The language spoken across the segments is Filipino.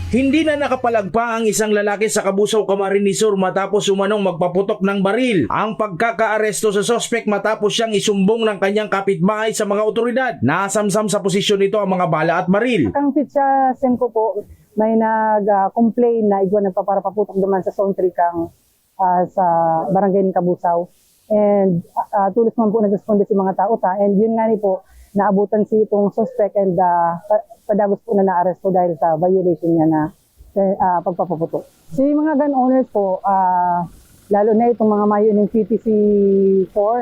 Hindi na nakapalagpa ang isang lalaki sa Cabusao, Camarines Sur matapos umanong magpaputok ng baril. Ang pagkakaaresto sa suspect matapos siyang isumbong ng kanyang kapitbahay sa mga otoridad. Nasamsam sa posisyon nito ang mga bala at baril. Ang Pitsa Senko po, may nag-complain na igwa nagpaparapaputok naman sa Zone 3 kang sa barangay ng Cabusao. And tulos man po nag-responde si mga tao and yun nga ni po, naabutan si itong suspect and padagos po na naaresto dahil sa violation niya na pagpapaputok. Si mga gun owners po, lalo na itong mga mayo ng PTC-4,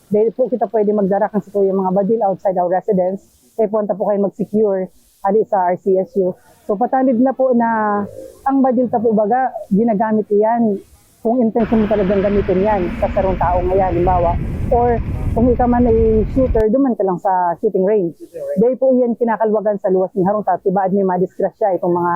dahil po kita pwede magdarakan sa po yung mga badil outside our residence, kaya punta po kayo mag-secure ali sa RCSU. So patalid na po na ang badil ta po baga, ginagamit iyan kung intention mo talagang gamitin yan sa sarong tao ngayon, limbawa. Or kung ikaw man ay shooter, duman ka lang sa shooting range. Dahil po iyan kinakalwagan sa luwas ng harong tao, tibaad may madisgrasya itong mga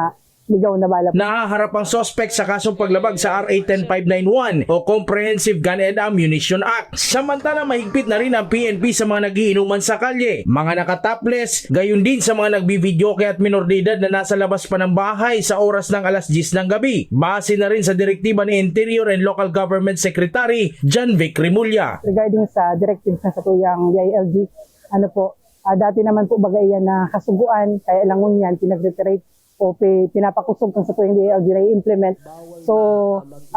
ligaw na bala. Nahaharap ang suspect sa kasong paglabag sa RA 10591 o Comprehensive Gun and Ammunition Act. Samantala mahigpit na rin ang PNP sa mga nagiinuman sa kalye, mga nakatopless, gayon din sa mga nagbividyoke at minor de edad na nasa labas pa ng bahay sa oras ng alas 10 ng gabi. Base na rin sa direktiba ni Interior and Local Government Secretary John Vic Rimulya. Regarding sa directives ng satuyang DILG, ano po, dati naman po bagay yan na kasuguan, kaya langon yan, pinag-reiterate o pinapakusog kung sa tuwing DILG na i-implement. So,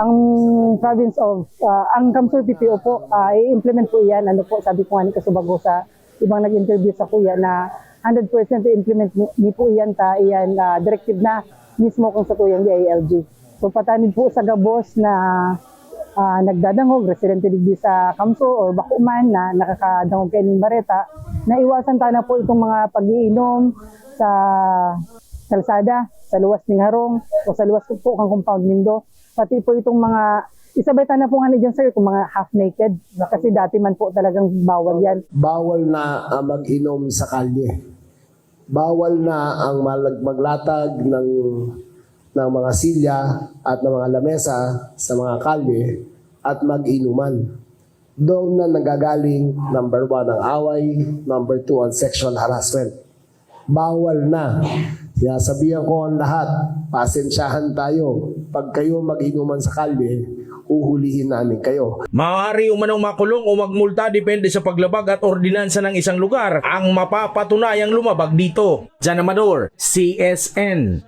ang province of, ang Kamsur PPO po, i-implement po yan. Ano po, sabi ko nga ni Kasubago sa ibang nag-interview sa kuya na 100% i-implement ni po yan, iyan directive na mismo kung sa tuyang DILG. So, patanid po sa gabos na nagdadangog, residente digdi sa Kamsur o Bakuman na nakakadangog kayo ng bareta, na iwasan tayo na po itong mga pag-iinom sa kalsada, sa luwas ng harong o sa luwas po kang compound nindo. Pati po itong mga, isabay na po nga dyan sir, itong mga half naked. Kasi dati man po talagang bawal yan. Bawal na mag-inom sa kalye. Bawal na ang maglatag ng mga silya at ng mga lamesa sa mga kalye at mag-inuman. Doon na nagagaling, number 1, ang away, number 2, ang sexual harassment. Bawal na. Kaya sabihan ko ang lahat, pasensyahan tayo. Pag kayo mag-inuman sa kalye, uhulihin namin kayo. Maaari umanong makulong o magmulta depende sa paglabag at ordinansa ng isang lugar ang mapapatunayang lumabag dito. Jan Amador, CSN.